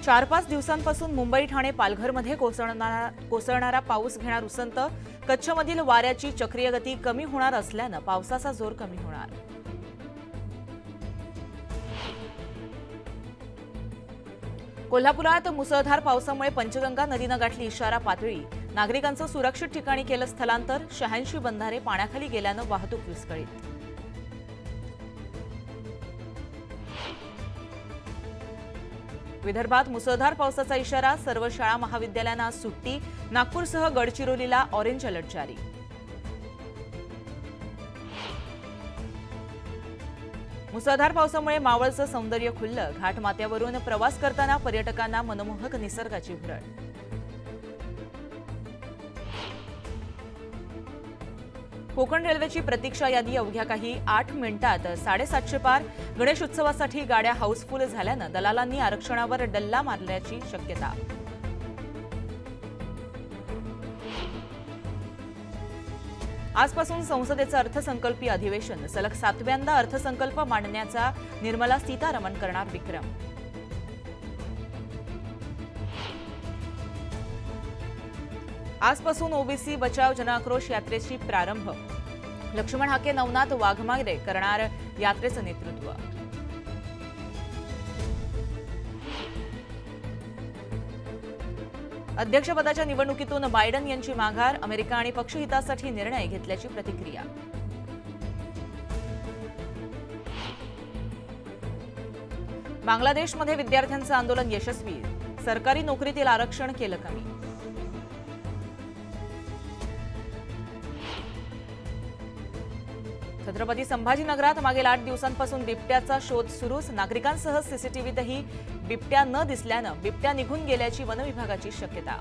4-5 दिवसांपासून मुंबई, ठाणे, पालघरमध्ये कोसळणारा पाऊस घेणार उसंत. कच्छमधील वाऱ्याची चक्रीय गती कमी होणार असल्यानं पावसाचा जोर कमी होणार. कोल्हापुरात मुसळधार पावसामुळे पंचगंगा नदीनं गाठली इशारा पातळी. नागरिकांचं सुरक्षित ठिकाणी केलं स्थलांतर. 86 बंधारे पाण्याखाली गेल्यानं वाहतूक विस्कळीत. विदर्भात मुसळधार पावसाचा इशारा. सर्व शाळा महाविद्यालयांना आज सुट्टी. नागपूरसह गडचिरोलीला ऑरेंज अलर्ट जारी. मुसळधार पावसामुळे मावळचं सौंदर्य खुललं. घाटमाथ्यावरून प्रवास करताना पर्यटकांना मनमोहक निसर्गाची भुरळ. कोकण रेल्वेची प्रतीक्षा यादी अवघ्या काही 8 मिनिटात 750 पार. गणेश उत्सवासाठी गाड्या हाऊसफुल झाल्यानं दलालांनी आरक्षणावर डल्ला मारल्याची शक्यता. आजपासून संसदेचं अर्थसंकल्पीय अधिवेशन. सलग 7व्यांदा अर्थसंकल्प मांडण्याचा निर्मला सीतारामन करणार विक्रम. आजपासून ओबीसी बचाव जनआक्रोश यात्रेची प्रारंभ. लक्ष्मण हाके, नवनाथ वाघमारे करणार यात्रेचं नेतृत्व. अध्यक्षपदाच्या निवडणुकीतून बायडन यांची माघार. अमेरिका आणि पक्षहितासाठी निर्णय घेतल्याची प्रतिक्रिया. बांगलादेशमध्ये विद्यार्थ्यांचं आंदोलन यशस्वी. सरकारी नोकरीतील आरक्षण केलं कमी. छत्रपती संभाजीनगरात मागील 8 दिवसांपासून बिबट्याचा शोध सुरूच. नागरिकांसह सीसीटीव्हीतही बिबट्या न दिसल्यानं बिबट्या निघून गेल्याची वनविभागाची शक्यता.